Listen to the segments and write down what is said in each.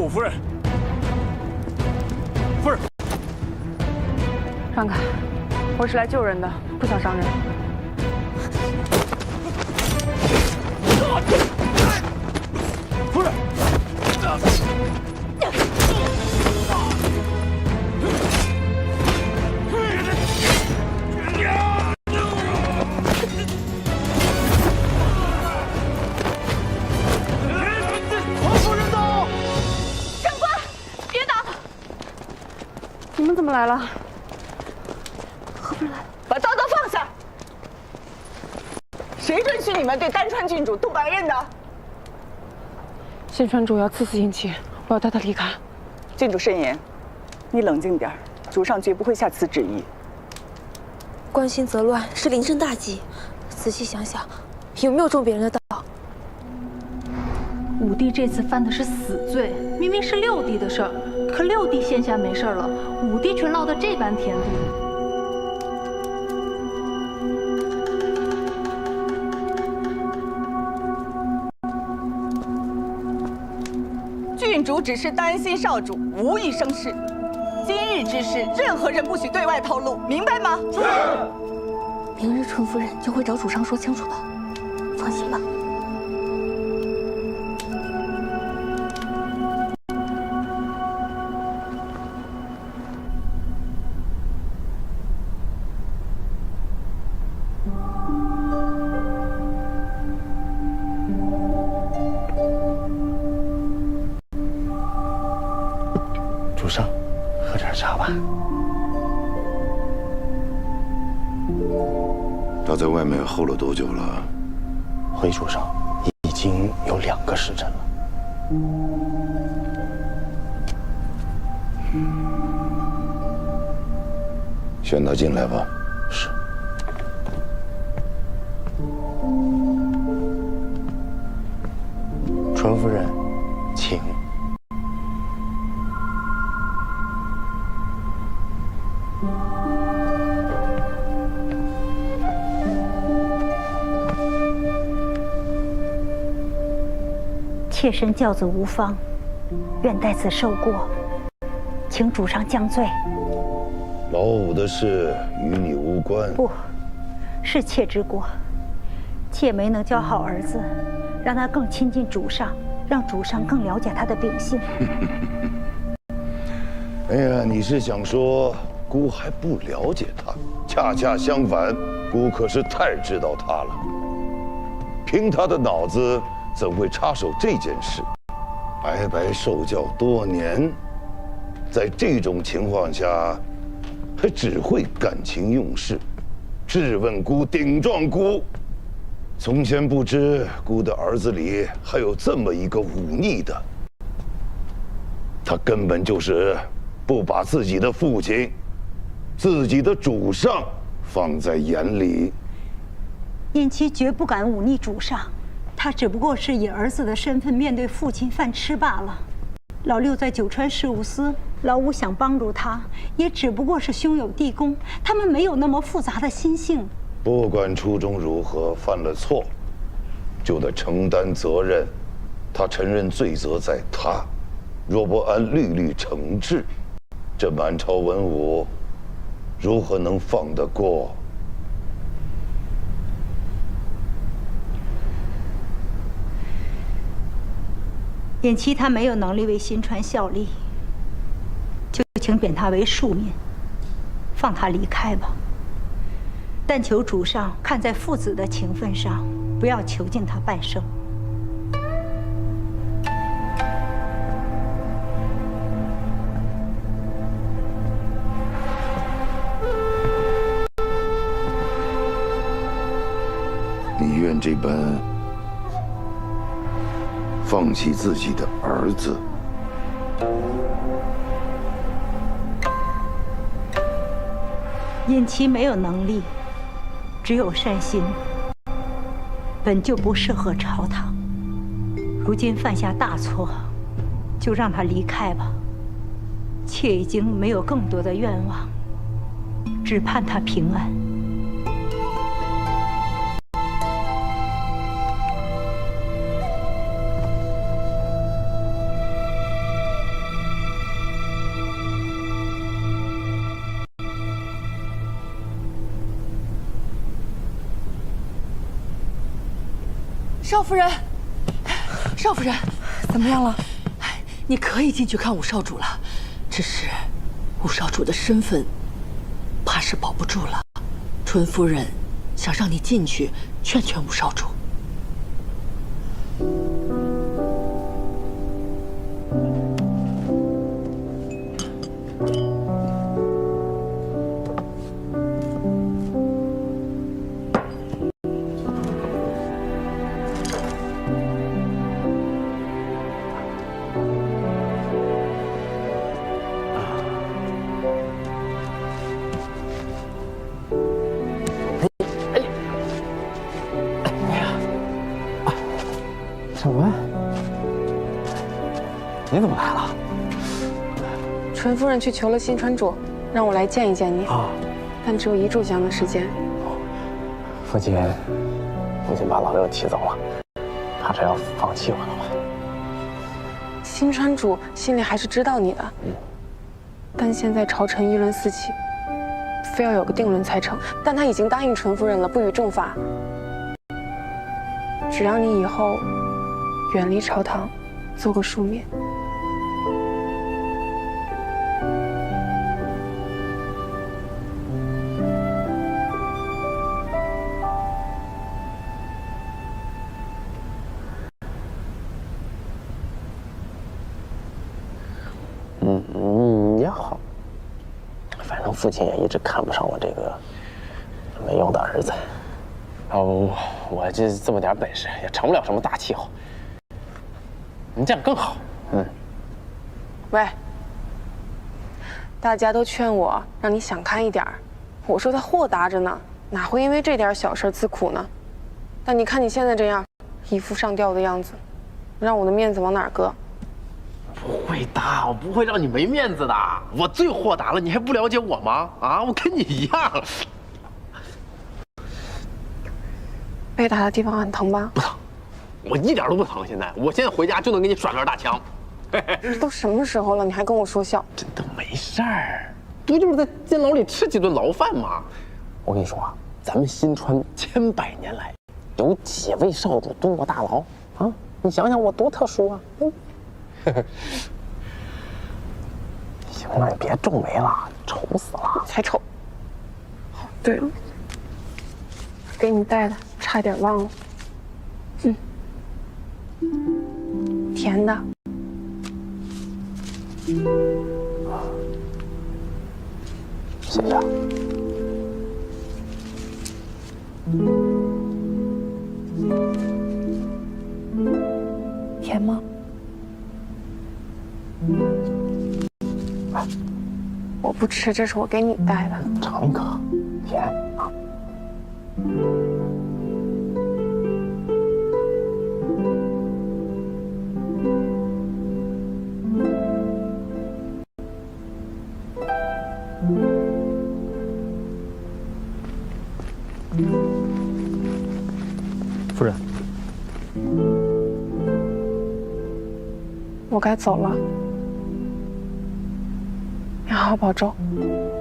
武夫人，夫人，让开！我是来救人的，不想伤人。夫人。 你们怎么来了？何夫人来了，把刀都放下！谁准许你们对丹川郡主动白刃的？新川主要赐死殷期，我要带他离开。郡主慎言，你冷静点，主上绝不会下此旨意。关心则乱是临阵大忌，仔细想想，有没有中别人的刀？武帝这次犯的是死罪，明明是六弟的事儿，可六弟现下没事了，武帝却落得这般田地。郡主只是担心少主无意生事，今日之事，任何人不许对外透露，明白吗？是。明日纯夫人就会找主上说清楚的，放心吧。 主上，喝点茶吧。他在外面候了多久了？回主上，已经有2个时辰了。宣他进来吧。是。纯夫人，请。 妾身教子无方，愿在此受过，请主上降罪。老五的事与你无关。不，是妾之过，妾没能教好儿子，让他更亲近主上，让主上更了解他的秉性。哎呀，你是想说姑还不了解他？恰恰相反，姑可是太知道他了。凭他的脑子。 怎会插手这件事？白白受教多年，在这种情况下，还只会感情用事，质问姑、顶撞姑。从前不知姑的儿子里还有这么一个忤逆的，他根本就是不把自己的父亲、自己的主上放在眼里。燕妻绝不敢忤逆主上。 他只不过是以儿子的身份面对父亲饭吃罢了。老六在九川事务司，老五想帮助他，也只不过是兄友弟恭，他们没有那么复杂的心性。不管初衷如何，犯了错，就得承担责任。他承认罪责在他，若不按律律惩治，这满朝文武如何能放得过？ 偃妻他没有能力为新川效力，就请贬他为庶民，放他离开吧。但求主上看在父子的情分上，不要囚禁他半生。你愿这般？ 放弃自己的儿子，偃妻没有能力，只有善心，本就不适合朝堂。如今犯下大错，就让他离开吧。妾已经没有更多的愿望，只盼他平安。少夫人，少夫人，怎么样了？你可以进去看五少主了，只是五少主的身份，怕是保不住了。纯夫人想让你进去劝劝五少主。小文，你怎么来了？纯夫人去求了新川主，让我来见一见你。啊，但只有1炷香的时间。父亲把老六提走了，他是要放弃我了吧？新川主心里还是知道你的，但现在朝臣议论四起，非要有个定论才成。但他已经答应纯夫人了，不予重罚。只要你以后远离朝堂，做个庶民。也好，反正父亲也一直看不上我这个没用的儿子。我这么点本事也成不了什么大气候。你这样更好。喂，大家都劝我让你想开一点儿，我说他豁达着呢，哪会因为这点小事自苦呢？但你看你现在这样，一副上吊的样子，让我的面子往哪儿搁？不会的，我不会让你没面子的。我最豁达了，你还不了解我吗？啊，我跟你一样。被打的地方很疼吧？不疼，我一点都不疼。现在回家就能给你耍根大枪。这都什么时候了，你还跟我说笑？真的没事儿，不就是在监牢里吃几顿牢饭吗？我跟你说啊，咱们新川千百年来有几位少主蹲过大牢啊？你想想我多特殊啊！行了，你别皱眉了，丑死了。才丑。哦，对了，给你带的，差点忘了。甜的。谢谢。甜吗？我不吃，这是我给你带的。尝一口，甜啊。夫人，我该走了，你好好保重，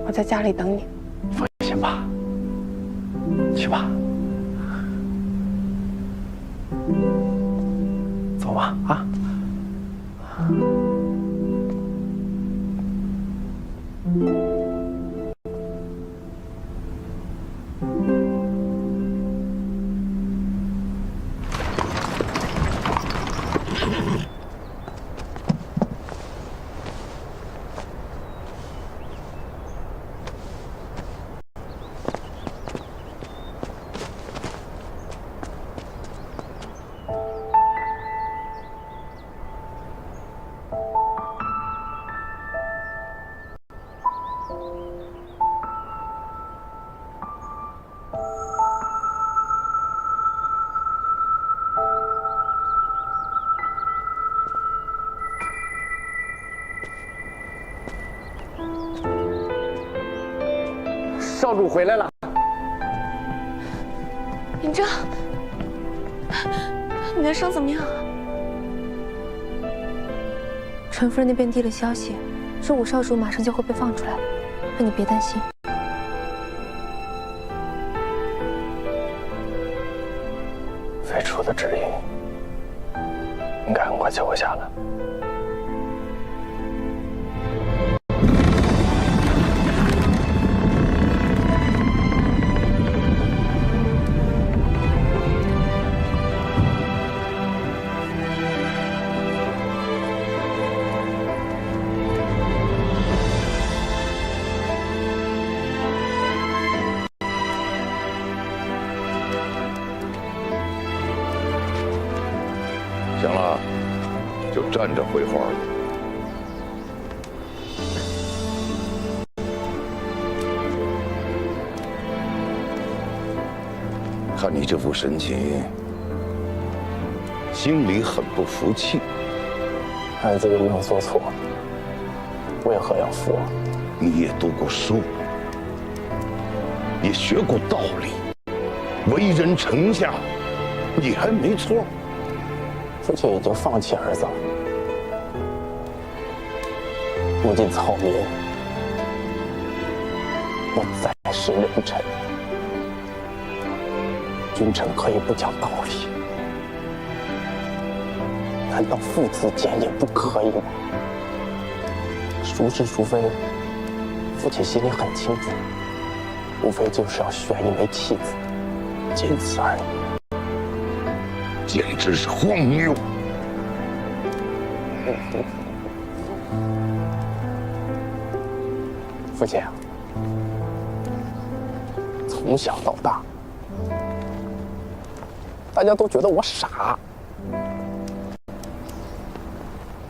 我在家里等你。放心吧，去吧，走吧啊。少主回来了。嬴政，你的伤怎么样啊？纯夫人那边递了消息，说五少主马上就会被放出来，让你别担心。废除的指引，应该很快就会下来。行了，就站着绘画了。看你这副神情，心里很不服气。儿子有没有做错？为何要负？你也读过书，也学过道理，为人臣下，你还没错。父亲已经放弃儿子了，如今草民不再是人臣，君臣可以不讲道理，难道父子间也不可以吗？孰是孰非，父亲心里很清楚，无非就是要选一枚弃子，仅此而已。简直是荒谬！父亲啊，从小到大，大家都觉得我傻，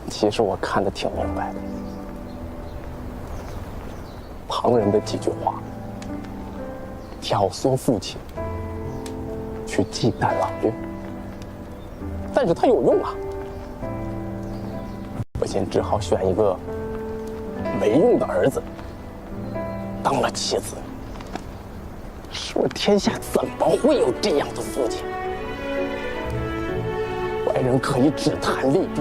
其实我看得挺明白的。旁人的几句话，挑唆父亲去忌惮老岳。但是他有用啊！父亲只好选一个没用的儿子当了妻子。说天下怎么会有这样的父亲？外人可以只谈利弊，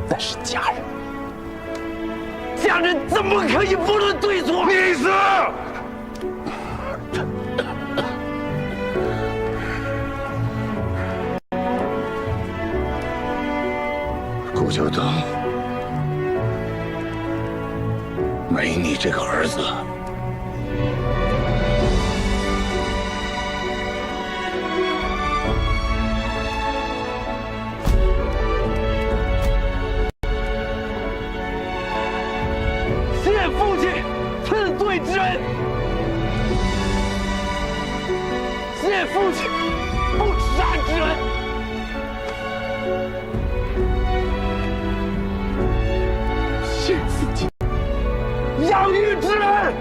但是家人怎么可以不论对错？逆子！顾九等，没你这个儿子，谢父亲赐罪之恩，谢父亲不杀之恩。谢父亲养育之恩。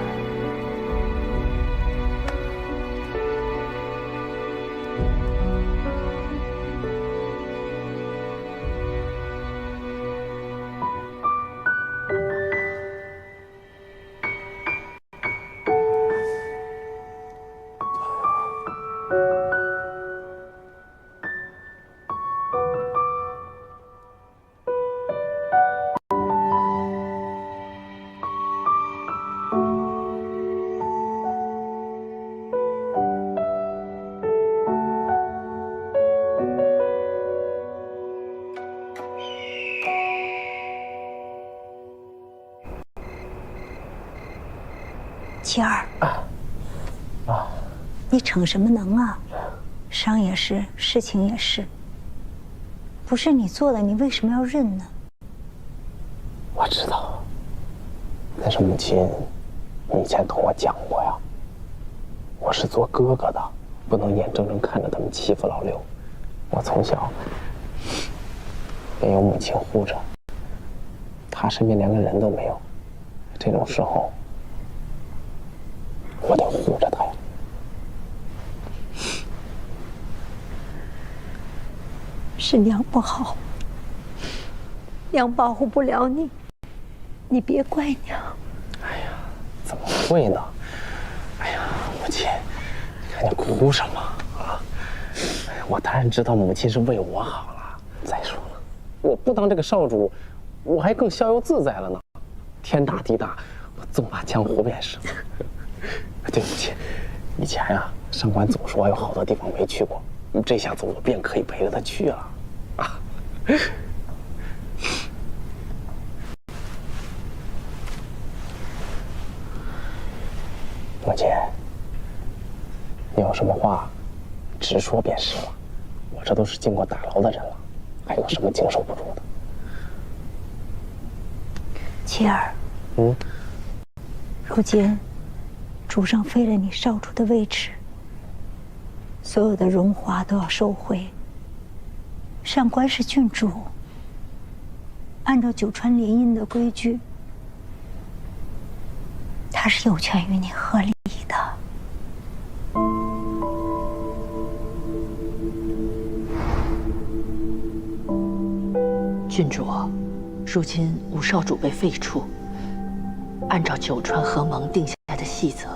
七儿，你逞什么能啊？伤也是，事情也是，不是你做的，你为什么要认呢？我知道，但是母亲以前同我讲过呀，我是做哥哥的，不能眼睁睁看着他们欺负老六。我从小便有母亲护着，他身边连个人都没有，这种时候我得护着他呀。是娘不好，娘保护不了你，你别怪娘。哎呀，怎么会呢？哎呀，母亲，你看你哭什么啊？哎呀，我当然知道母亲是为我好了。再说了，我不当这个少主，我还更逍遥自在了呢。天大地大，我纵马江湖便是。对不起，以前啊，上官总说有好多地方没去过，这下子我便可以陪着他去了啊。母亲，你有什么话，直说便是了。我这都是进过大牢的人了，还有什么经受不住的？妻儿，如今主上废了你少主的位置，所有的荣华都要收回。上官是郡主，按照九川联姻的规矩，他是有权与你和离的。郡主，如今五少主被废黜，按照九川合盟定下的细则，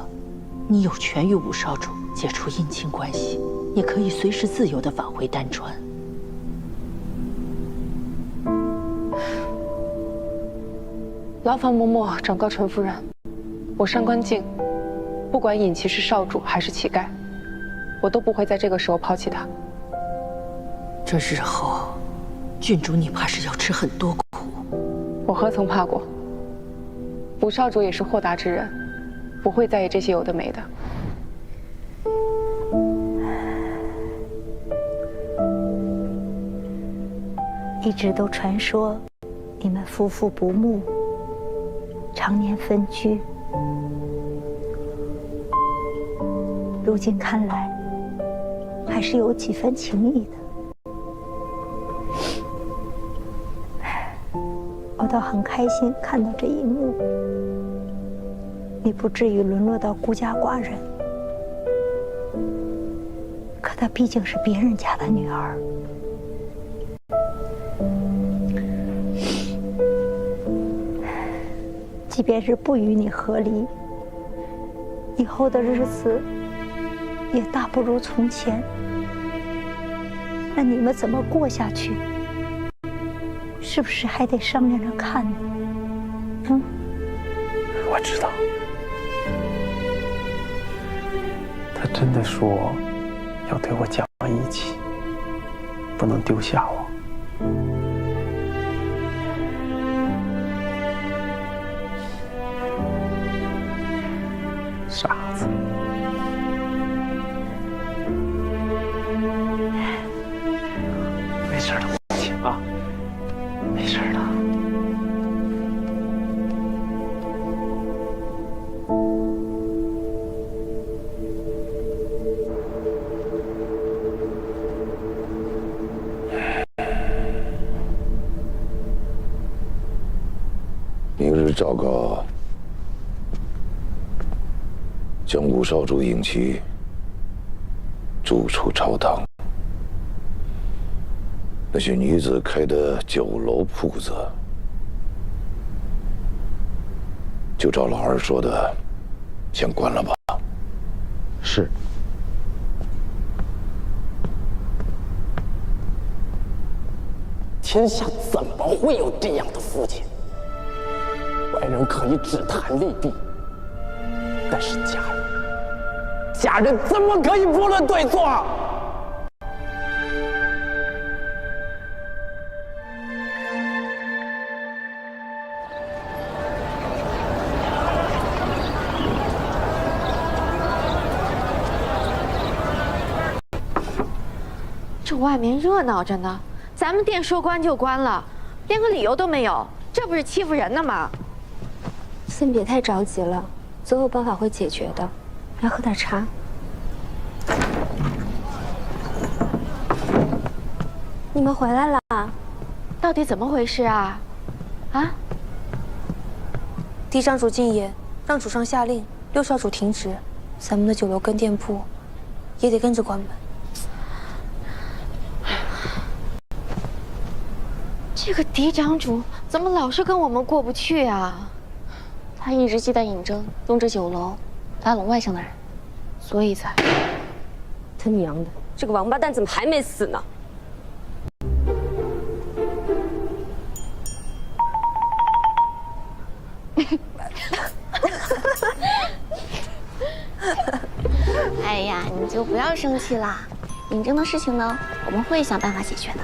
你有权与五少主解除姻亲关系，也可以随时自由地返回丹川。劳烦嬷嬷转告陈夫人，我上官静，不管尹琦是少主还是乞丐，我都不会在这个时候抛弃他。这日后，郡主你怕是要吃很多苦。我何曾怕过？五少主也是豁达之人，不会在意这些有的没的。一直都传说你们夫妇不睦，常年分居。如今看来，还是有几分情谊的。我倒很开心看到这一幕，你不至于沦落到孤家寡人。可她毕竟是别人家的女儿。即便是不与你和离，以后的日子也大不如从前。那你们怎么过下去？是不是还得商量着看呢？我知道，他真的说要对我讲义气，不能丢下我。傻子。没事的，母亲啊，没事的。明日昭告，将五少主尹琦逐出朝堂。那些女子开的酒楼铺子，就照老二说的，先关了吧。是。天下怎么会有这样的父亲？外人可以只谈利弊，但是家人怎么可以不论对错？这外面热闹着呢，咱们店说关就关了，连个理由都没有，这不是欺负人呢吗？先别太着急了，总有办法会解决的。来喝点茶。你们回来了，到底怎么回事啊？啊？嫡长主进言，让主上下令，六少主停职，咱们的酒楼跟店铺也得跟着关门。这个嫡长主怎么老是跟我们过不去啊？他一直忌惮尹征用这酒楼拉拢外省的人，所以才……他娘的，这个王八蛋怎么还没死呢？哎呀，你就不要生气啦。嬴政的事情呢，我们会想办法解决的。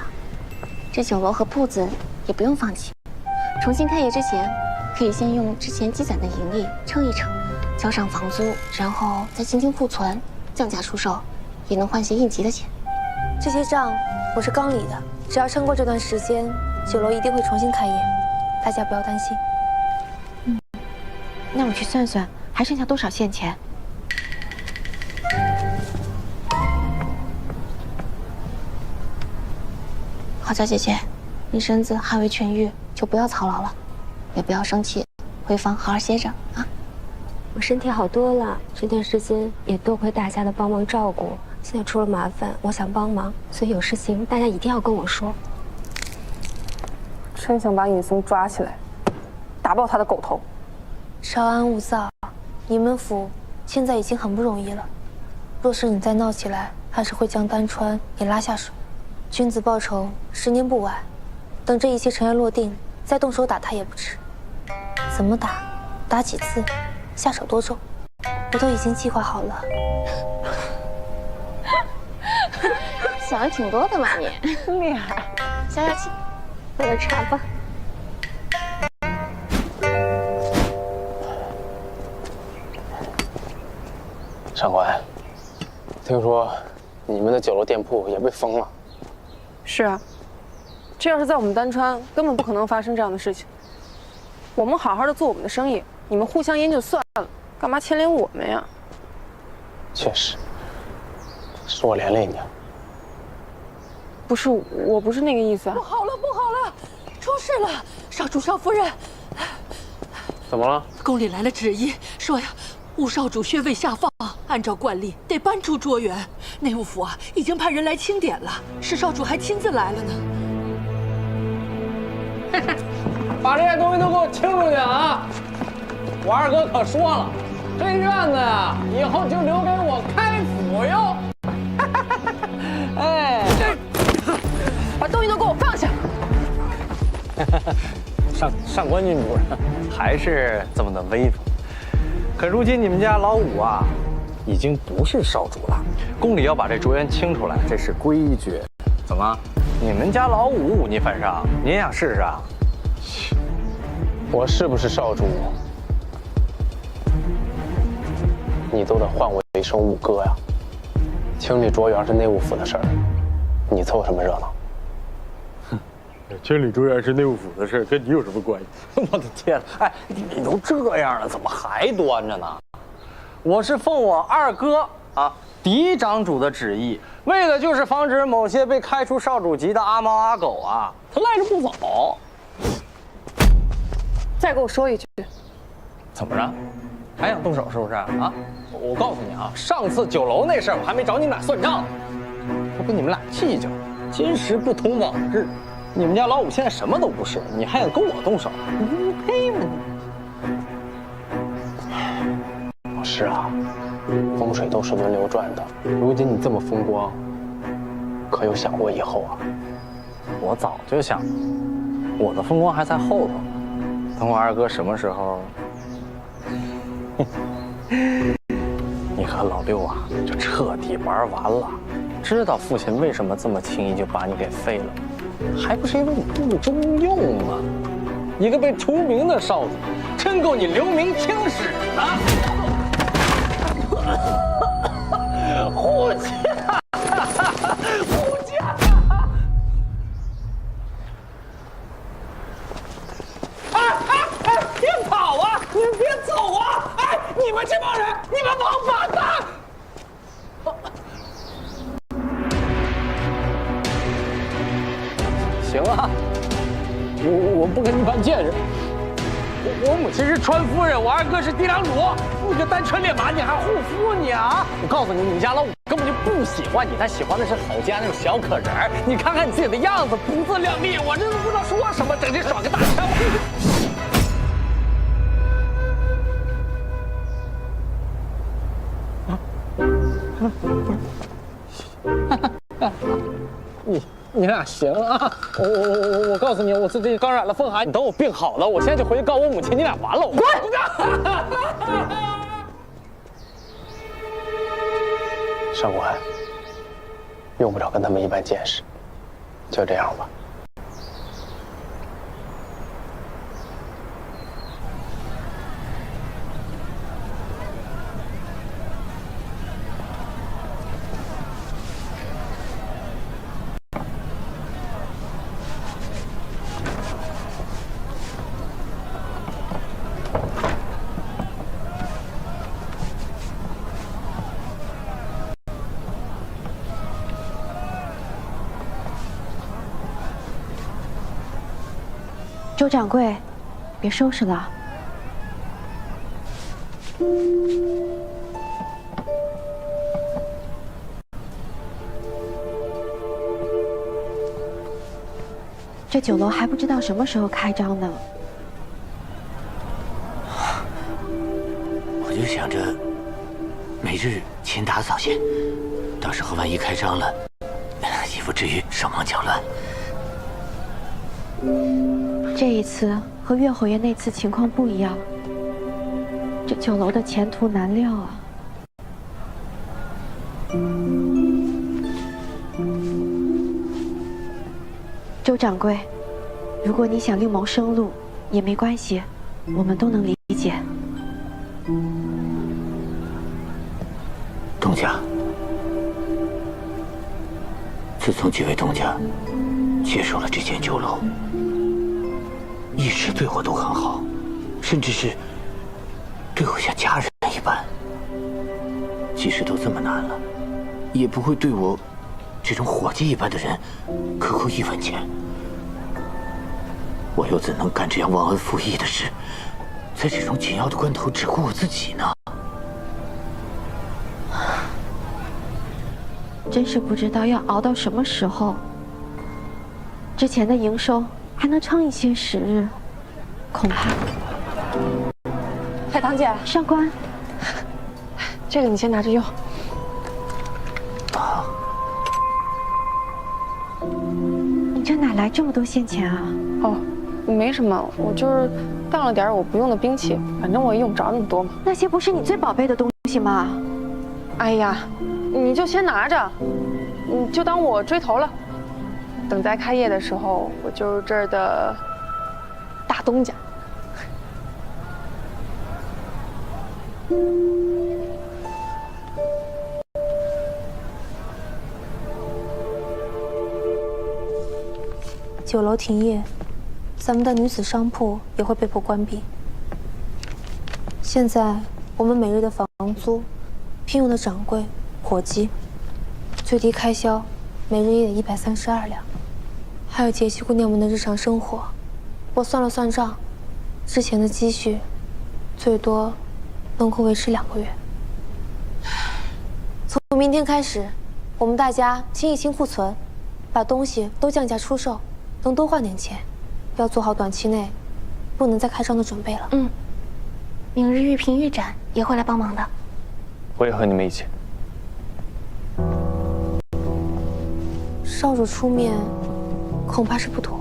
这酒楼和铺子也不用放弃，重新开业之前，可以先用之前积攒的盈利撑一撑，交上房租，然后再轻轻库存，降价出售，也能换些应急的钱。这些账我是刚理的，只要撑过这段时间，酒楼一定会重新开业，大家不要担心。那我去算算还剩下多少现钱。好佳姐姐，你身子还未痊愈，就不要操劳了，也不要生气，回房好好歇着啊。我身体好多了，这段时间也多亏大家的帮忙照顾。现在出了麻烦，我想帮忙，所以有事情大家一定要跟我说。真想把尹松抓起来，打爆他的狗头。稍安勿躁，你们府现在已经很不容易了，若是你再闹起来，还是会将丹川给拉下水。君子报仇，10年不晚。等这一切尘埃落定，再动手打他也不迟。怎么打，打几次，下手多重，我都已经计划好了。想的挺多的嘛你，厉害。消消气，喝点茶吧。上官，听说你们的酒楼店铺也被封了。是啊，这要是在我们丹川，根本不可能发生这样的事情。我们好好的做我们的生意，你们互相烟就算了，干嘛牵连我们呀？确实，是我连累你了。不是，我不是那个意思啊。不好了，不好了，出事了！少主、少夫人，怎么了？宫里来了旨意，说呀，吴少主穴位下放，按照惯例得搬出卓园。内务府啊，已经派人来清点了，石少主还亲自来了呢。把这些东西都给我清出去啊！我二哥可说了，这院子呀，以后就留给我开府哟。哎，把东西都给我放下！上官郡主还是这么的威风。可如今你们家老五啊，已经不是少主了，宫里要把这卓园清出来，这是规矩。怎么，你们家老五忤逆犯上，您也想试试啊？我是不是少主，你都得唤我一声五哥呀。清理卓园是内务府的事儿，你凑什么热闹？清理卓园是内务府的事，跟你有什么关系？我的天！哎，你都这样了，怎么还端着呢？我是奉我二哥啊嫡长主的旨意，为的就是防止某些被开除少主级的阿猫阿狗啊，他赖着不走。再给我说一句，怎么着？还想动手是不是啊？我告诉你啊，上次酒楼那事儿我还没找你们俩算账呢，我跟你们俩计较。今时不同往日，你们家老五现在什么都不是，你还想跟我动手？你配吗你？是啊，风水都是轮流转的。如今你这么风光，可有想过以后啊？我早就想，我的风光还在后头呢。等我二哥什么时候，你和老六啊就彻底玩完了。知道父亲为什么这么轻易就把你给废了吗？还不是因为你不中用吗？一个被除名的少主，真够你留名青史的。护驾，护驾！哎，别跑啊！你们别走啊！哎，你们这帮人，你们王八蛋！行啊，我不跟你拌见识。我母亲是川夫人，我二哥是嫡长主，你个单车烈马，你还护肤你啊！我告诉你，你们家老五根本就不喜欢你，他喜欢的是郝家那种小可人儿。你看看你自己的样子，不自量力，我这都不知道说什么，整天耍个大枪。你俩行啊！我告诉你，我最近刚染了风寒，你等我病好了，我现在就回去告我母亲，你俩完了！我滚！上官，用不着跟他们一般见识，就这样吧。周掌柜，别收拾了。这酒楼还不知道什么时候开张呢。我就想着，每日勤打扫些，到时候万一开张了，也不至于手忙脚乱。这一次和岳侯爷那次情况不一样，这酒楼的前途难料啊。周掌柜，如果你想另谋生路，也没关系，我们都能理解。东家，自从几位东家接手了这间酒楼，一直对我都很好，甚至是对我像家人一般。即使都这么难了，也不会对我这种伙计一般的人克扣1分钱。我又怎能干这样忘恩负义的事，在这种紧要的关头只顾我自己呢？真是不知道要熬到什么时候，之前的营收还能撑一些时日，恐怕。海棠姐，上官，这个你先拿着用。你这哪来这么多现钱啊？哦，没什么，我就是当了点我不用的兵器，反正我也用不着那么多嘛。那些不是你最宝贝的东西吗？哎呀，你就先拿着，你就当我追头了。等再开业的时候，我就是这儿的大东家。酒楼停业，咱们的女子商铺也会被迫关闭。现在我们每日的房租、聘用的掌柜、伙计，最低开销每日也得132两，还有节气姑娘们的日常生活。我算了算账，之前的积蓄最多能够维持2个月。从明天开始，我们大家清一清库存，把东西都降价出售，能多换点钱。要做好短期内不能再开张的准备了。嗯，明日玉屏玉展也会来帮忙的。我也和你们一起。少主出面，恐怕是不妥。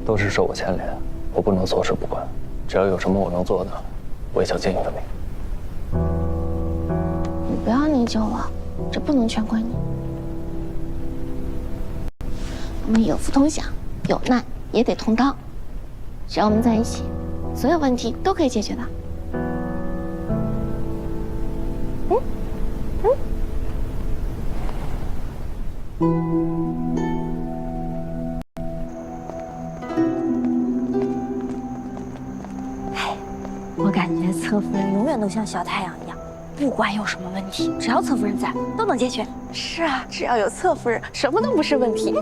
都是受我牵连，我不能坐视不管。只要有什么我能做的，我也想尽一份力。你不要内疚了，这不能全怪你。我们有福同享，有难也得同当。只要我们在一起，所有问题都可以解决的。我感觉侧夫人永远都像小太阳一样，不管有什么问题，只要侧夫人在，都能解决。是啊，只要有侧夫人，什么都不是问题。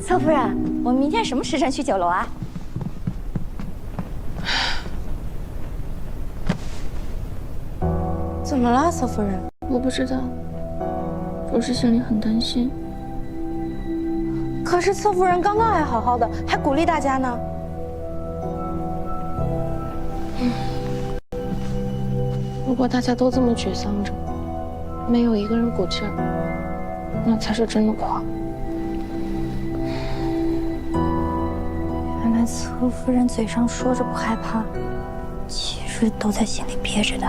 侧夫人，我们明天什么时辰去酒楼啊？怎么了，侧夫人？我不知道，我是心里很担心。可是侧夫人刚刚还好好的，还鼓励大家呢。如果大家都这么沮丧着，没有一个人鼓劲儿，那才是真的垮。原来侧夫人嘴上说着不害怕，其实都在心里憋着的。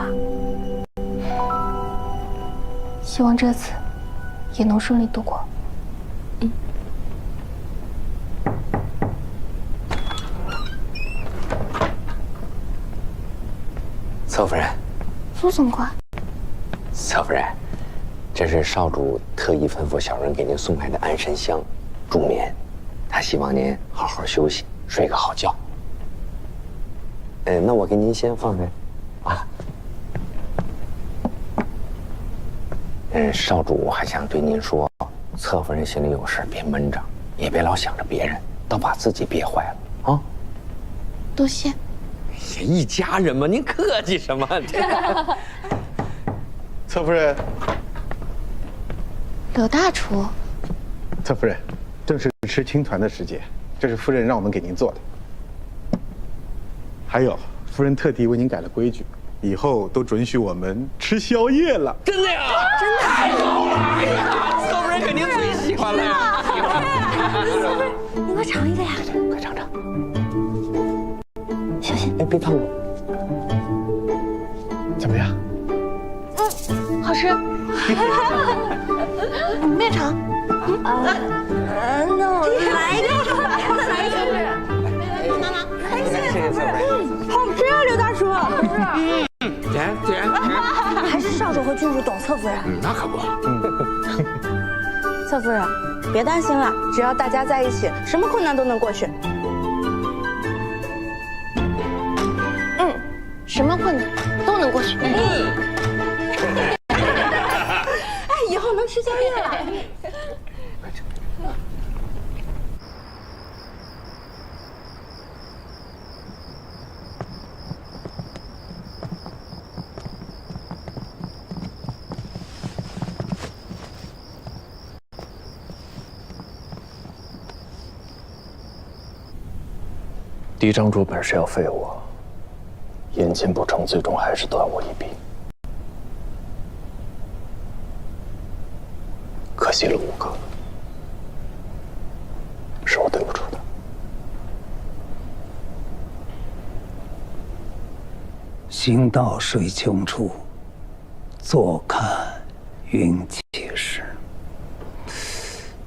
希望这次也能顺利度过。侧夫人，苏总管，侧夫人，这是少主特意吩咐小人给您送来的安神香，助眠。他希望您好好休息，睡个好觉。那我给您先放开，啊。少主还想对您说，侧夫人心里有事别闷着，也别老想着别人，倒把自己憋坏了啊。多谢。一家人嘛，您客气什么？侧夫人，柳大厨，侧夫人，正是吃青团的时节，这是夫人让我们给您做的。还有，夫人特地为您改了规矩，以后都准许我们吃宵夜了。真的呀？真的？太好了！哎呀，侧夫人肯定最喜欢了呀！你快尝一个呀！快尝尝。小心！哎，别烫我。怎么样？好吃。你也尝。那我来一个。来一个。妈妈，谢谢侧夫人。好吃啊，刘大叔。姐，还是少主和郡主懂侧夫人。那可不。侧夫人，别担心了，只要大家在一起，什么困难都能过去。什么困难都能过去。哎，以后能吃宵夜了。嫡长主本是要废我，眼见不成，最终还是断我一臂。可惜了5个，是我对不住的。行到水穷处，坐看云起时。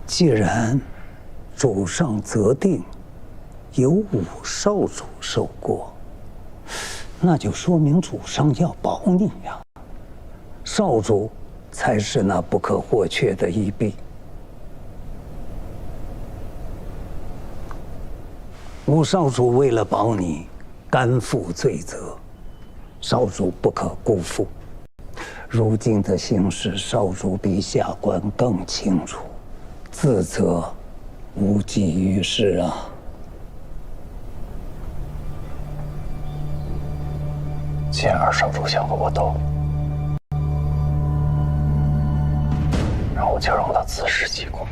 既然主上择定由武少主受过，那就说明主上要保你呀。少主才是那不可或缺的一臂。武少主为了保你，甘负罪责，少主不可辜负。如今的形势，少主比下官更清楚，自责无济于事啊。既然二少主想和我斗，那我就让他自食其果。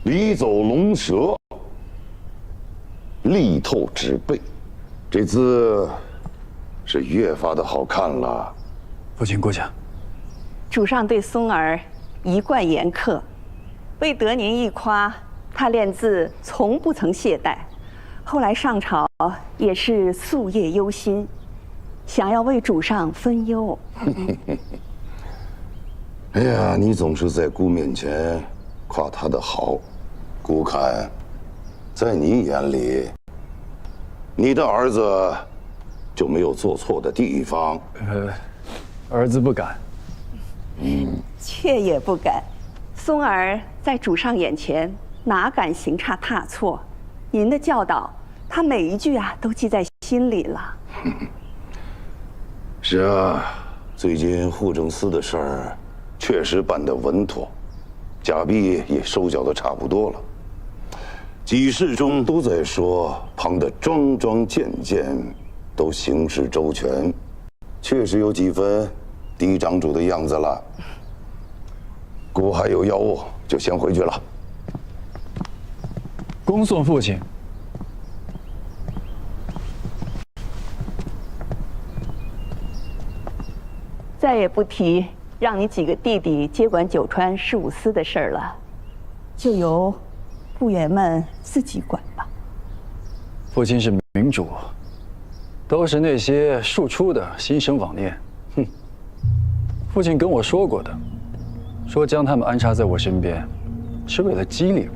离走龙蛇，力透纸背，这字是越发的好看了。父亲过奖。主上对松儿一贯严苛，为得您一夸，他练字从不曾懈怠。后来上朝也是夙夜忧心，想要为主上分忧。哎呀，你总是在姑面前夸他的好，姑看，在你眼里，你的儿子就没有做错的地方？儿子不敢。妾也不敢。松儿在主上眼前哪敢行差踏错？您的教导，他每一句都记在心里了。是啊，最近户政司的事儿确实办得稳妥，假币也收缴得差不多了。几事中都在说庞的桩桩件件都行事周全，确实有几分嫡长主的样子了。姑还有要务，就先回去了。恭送父亲。再也不提让你几个弟弟接管九川事务司的事儿了，就由部员们自己管吧。父亲是明主，都是那些庶出的心生妄念。哼，父亲跟我说过的，说将他们安插在我身边，是为了激励我。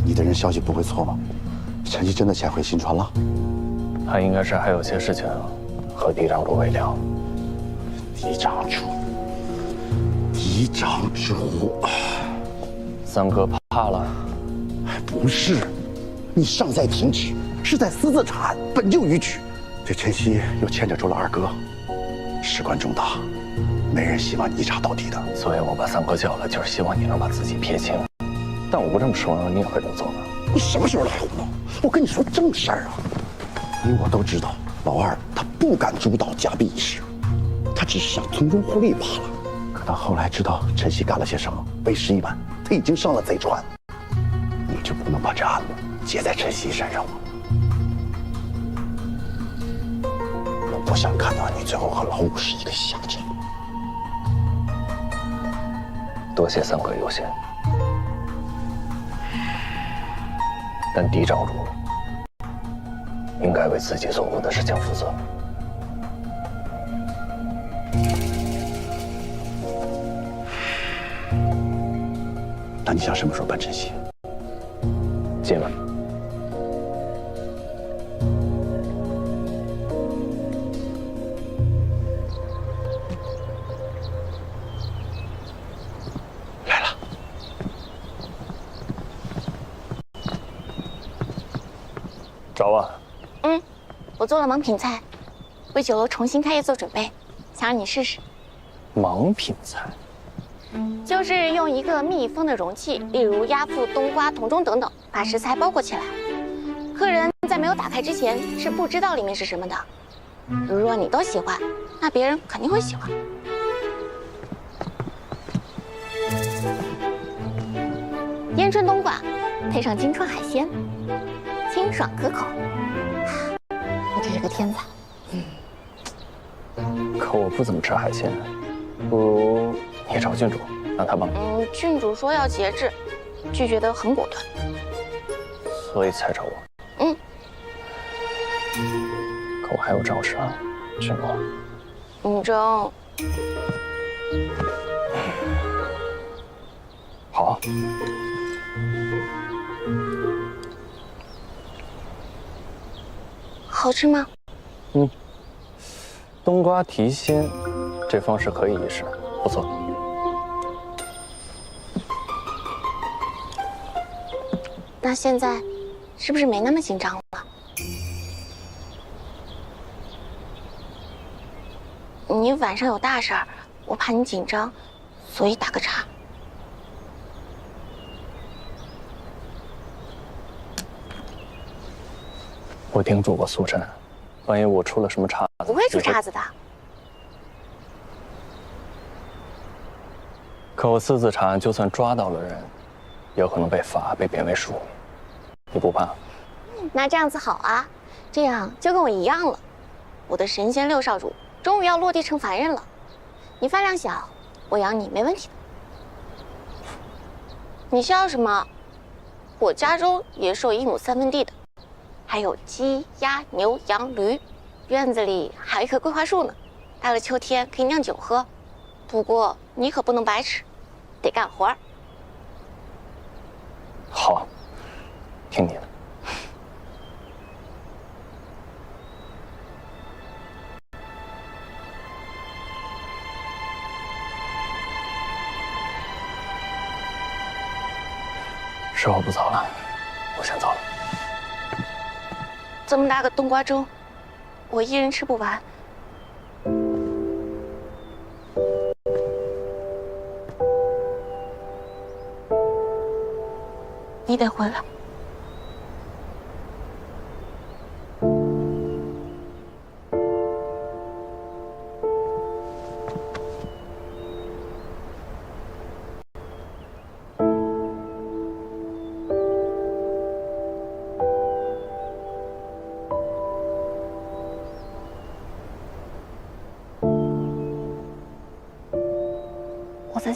你的人消息不会错吧？陈曦真的潜回新川了？他应该是还有些事情和嫡长主未了。嫡长主，嫡长主，三哥怕了？不是，你尚在停止，是在私自查案，本就逾矩。这陈曦又牵扯出了二哥，事关重大，没人希望你一查到底的。所以我把三哥叫来，就是希望你能把自己撇清。但我不这么说，你也会这么做吗？你什么时候来胡闹？我跟你说正事儿啊！你我都知道，老二他不敢主导加币一事，他只是想从中获利罢了。可他后来知道陈曦干了些什么，为时已晚，他已经上了贼船。你就不能把这案子接在陈曦身上吗？我不想看到你最后和老五是一个下场。多谢三哥优先。但嫡长主应该为自己做过的事情负责。那你想什么时候办陈曦？今晚。来了。找我？我做了盲品菜，为酒楼重新开业做准备，想让你试试。盲品菜？就是用一个密封的容器，例如鸭腹、冬瓜、铜钟等等，把食材包裹起来。客人在没有打开之前是不知道里面是什么的。如果你都喜欢，那别人肯定会喜欢。烟春冬瓜，配上金川海鲜，清爽可口。我真是个天才。可我不怎么吃海鲜，不如你找郡主，让他帮你。郡主说要节制，拒绝得很果断，所以才找我。可我还有正事啊，郡主。你争。好。好吃吗？冬瓜提鲜，这方式可以一试，不错。那现在是不是没那么紧张了？你晚上有大事儿，我怕你紧张，所以打个岔。我叮嘱过苏晨，万一我出了什么岔子，不会出岔子的。可我私自查案，就算抓到了人，也有可能被罚，被贬为庶民。你不怕？那这样子好啊，这样就跟我一样了。我的神仙六少主终于要落地成凡人了。你饭量小，我养你没问题的。你笑什么？我家中也是有1亩3分地的。还有鸡、鸭、牛、羊、驴，院子里还有一棵桂花树呢，到了秋天可以酿酒喝。不过你可不能白吃，得干活。好，听你的。时候不早了，我先走了。这么大个冬瓜粥，我一人吃不完。你得回来。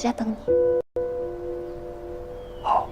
家等你。好。